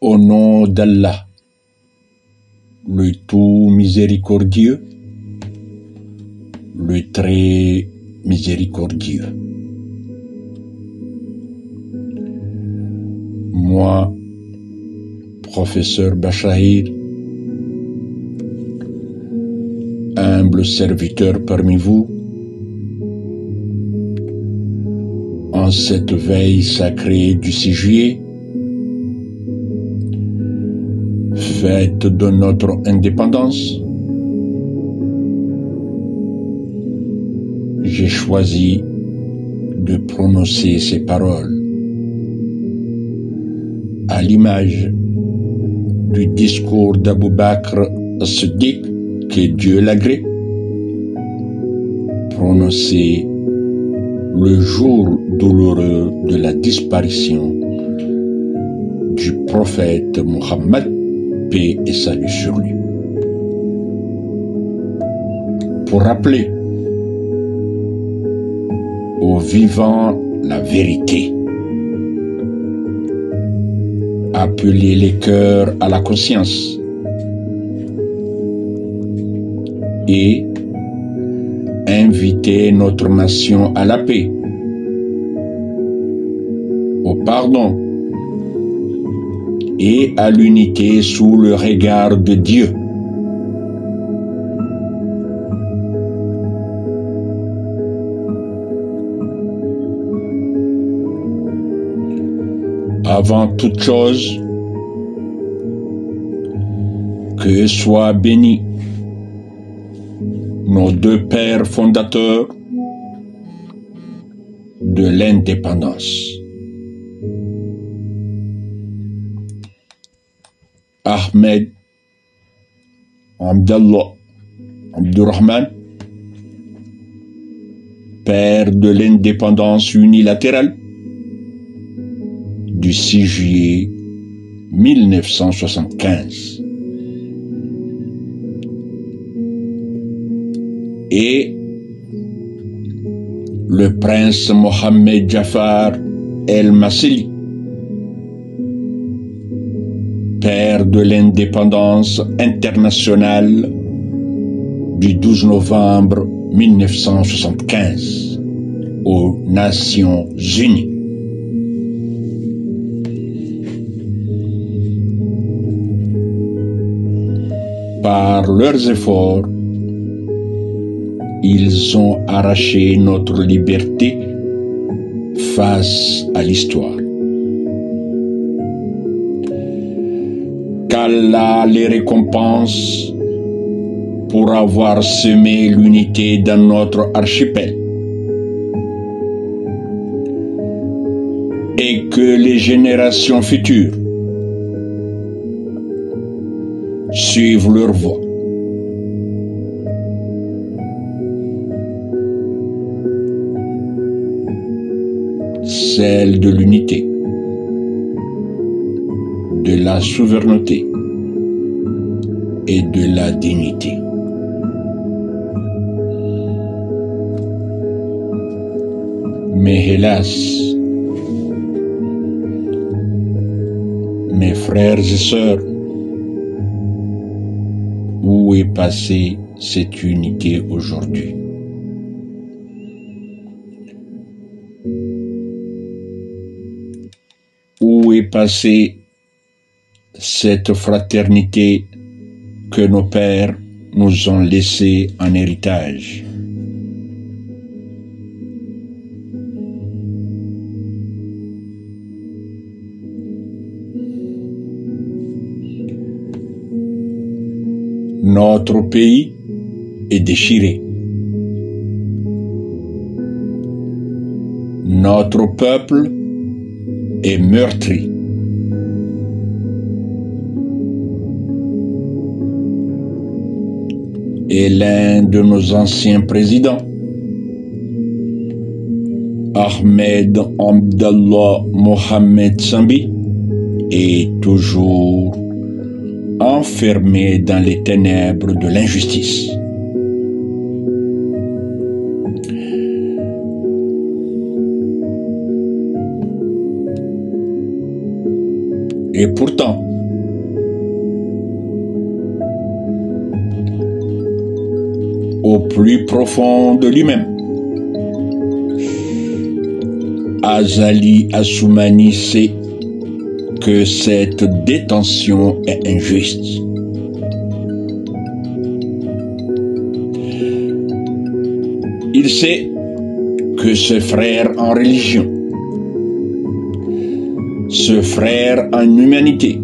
Au nom d'Allah, le tout miséricordieux, le très miséricordieux. Moi, professeur Bachahir, humble serviteur parmi vous, en cette veille sacrée du 6 juillet, fête de notre indépendance, j'ai choisi de prononcer ces paroles à l'image du discours d'Abou Bakr as-Siddiq, que Dieu l'agrée, prononcé le jour douloureux de la disparition du prophète Mohammed, paix et salut sur lui. Pour rappeler aux vivants la vérité, appeler les cœurs à la conscience et inviter notre nation à la paix, au pardon et à l'unité sous le regard de Dieu. Avant toute chose, que soient bénis nos deux pères fondateurs de l'indépendance, Ahmed Abdallah Abdurrahman, père de l'indépendance unilatérale du 6 juillet 1975, et le prince Mohammed Jafar El-Masili, père de l'indépendance internationale du 12 novembre 1975 aux Nations Unies. Par leurs efforts, ils ont arraché notre liberté face à l'histoire. Qu'Allah les récompense pour avoir semé l'unité dans notre archipel, et que les générations futures suivent leur voie. Celle de l'unité, de la souveraineté et de la dignité. Mais hélas, mes frères et sœurs, où est passée cette unité aujourd'hui? Où est passée cette fraternité que nos pères nous ont laissée en héritage? Notre pays est déchiré. Notre peuple est meurtri. Et l'un de nos anciens présidents, Ahmed Abdallah Mohamed Sambi, est toujours enfermé dans les ténèbres de l'injustice. Et pourtant, plus profond de lui-même. Azali Assoumani sait que cette détention est injuste. Il sait que ce frère en religion, ce frère en humanité,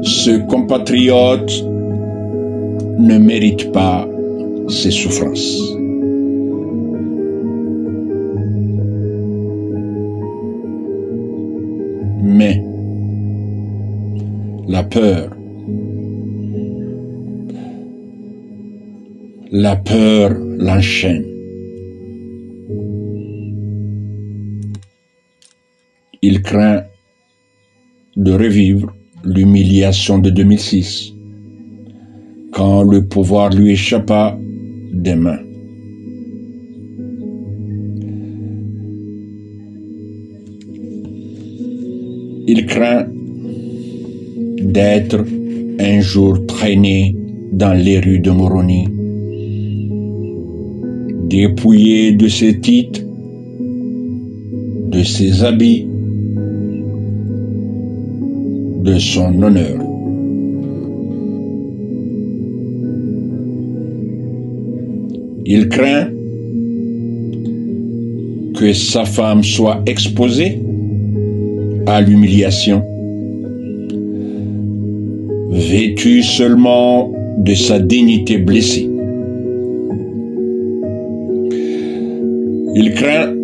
ce compatriote ne mérite pas ses souffrances. Mais la peur l'enchaîne. Il craint de revivre l'humiliation de 2006, quand le pouvoir lui échappa des mains. Il craint d'être un jour traîné dans les rues de Moroni, dépouillé de ses titres, de ses habits, de son honneur. Il craint que sa femme soit exposée à l'humiliation, vêtue seulement de sa dignité blessée. Il craint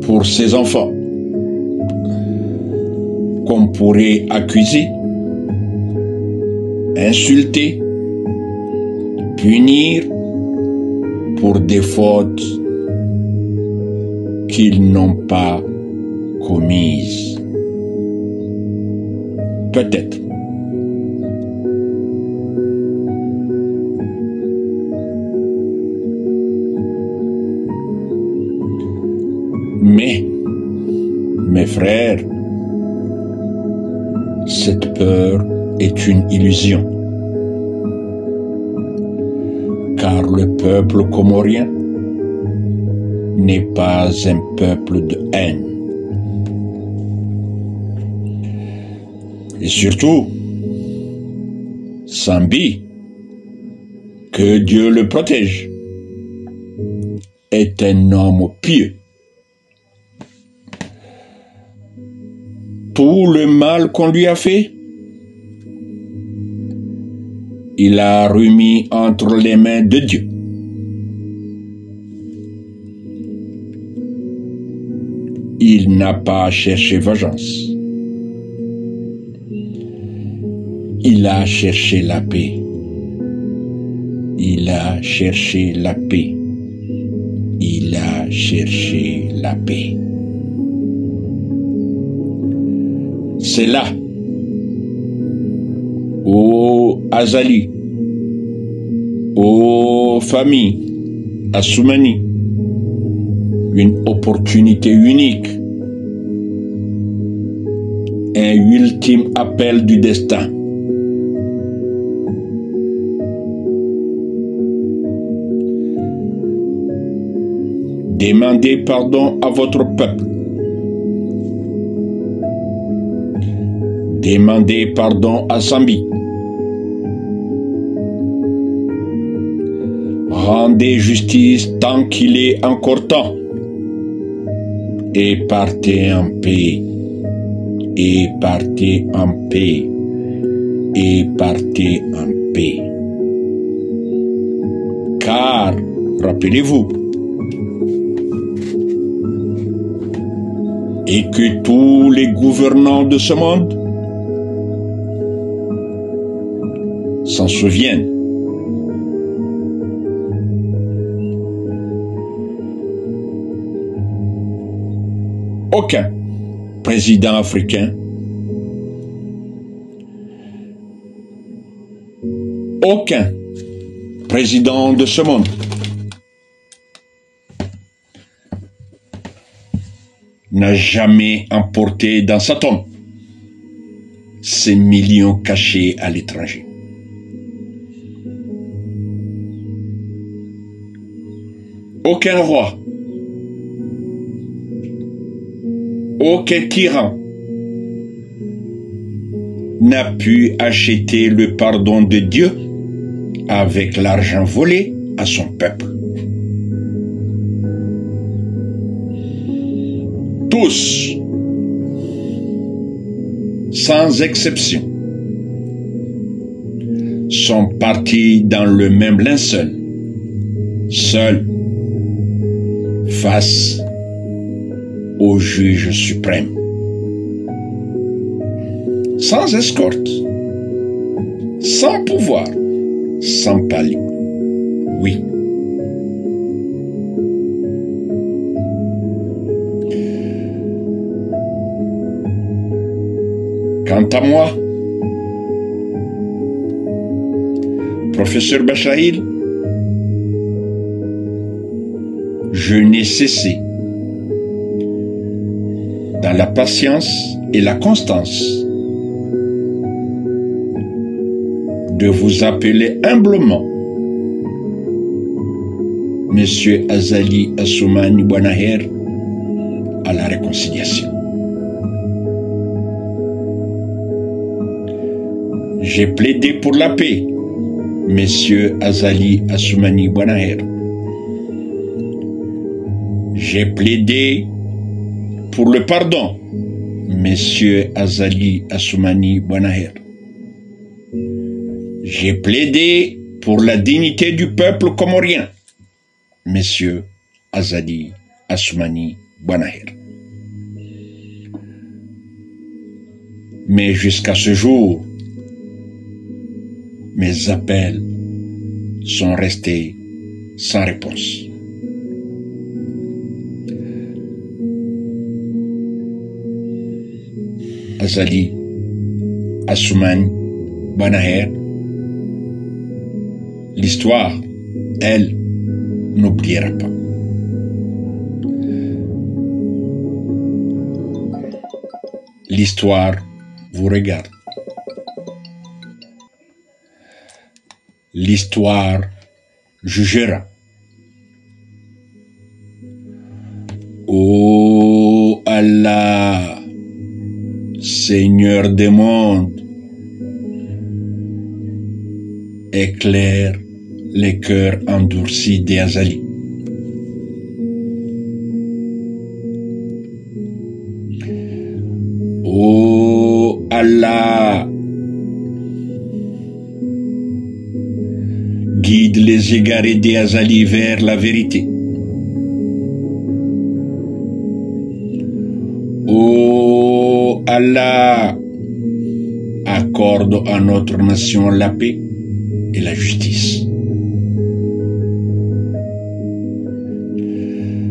pour ses enfants qu'on pourrait accuser, insulter, punir pour des fautes qu'ils n'ont pas commises. Peut-être. Mais, mes frères, cette peur est une illusion, car le peuple comorien n'est pas un peuple de haine. Et surtout, Sambi, que Dieu le protège, est un homme pieux. Tout le mal qu'on lui a fait, il a remis entre les mains de Dieu. Il n'a pas cherché vengeance. Il a cherché la paix. Il a cherché la paix. Il a cherché la paix. C'est là, ô Azali, ô famille Assoumani, une opportunité unique, un ultime appel du destin. Demandez pardon à votre peuple. Demandez pardon à Sambi. Rendez justice tant qu'il est encore temps. Et partez en paix. Et partez en paix. Et partez en paix. Car, rappelez-vous, et que tous les gouvernants de ce monde s'en souviennent. Aucun président africain, aucun président de ce monde n'a jamais emporté dans sa tombe ces millions cachés à l'étranger. aucun roi, aucun tyran n'a pu acheter le pardon de Dieu avec l'argent volé à son peuple. Tous, sans exception, sont partis dans le même linceul, seuls, face au juge suprême. Sans escorte, sans pouvoir, sans palier. Oui. Quant à moi, professeur Bachaïl, je n'ai cessé, dans la patience et la constance, de vous appeler humblement Monsieur Azali Assoumani Bouanaher à la réconciliation. J'ai plaidé pour la paix, Monsieur Azali Assoumani Bouanaher. J'ai plaidé pour le pardon, Monsieur Azali Assoumani Bouanaher. J'ai plaidé pour la dignité du peuple comorien, Monsieur Azali Assoumani Bouanaher. Mais jusqu'à ce jour, mes appels sont restés sans réponse. Azali Assoumani Bouanaher, l'histoire, elle, n'oubliera pas. L'histoire vous regarde. L'histoire jugera. Ô Allah, Seigneur des mondes, éclaire les cœurs endurcis des Azali. Ô Allah, guide les égarés des Azali vers la vérité. Ô Allah, accorde à notre nation la paix et la justice.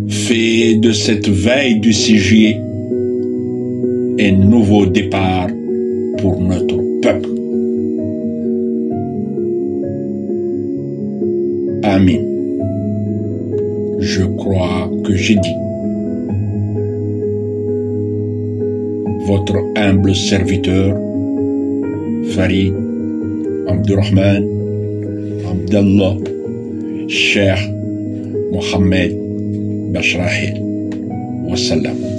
Fais de cette veille du 6 juillet un nouveau départ pour notre peuple. Amen. Je crois que j'ai dit. Votre humble serviteur, Farid Abdurrahman Abdallah Cheikh Mohamed Bachrahil. Wassalam.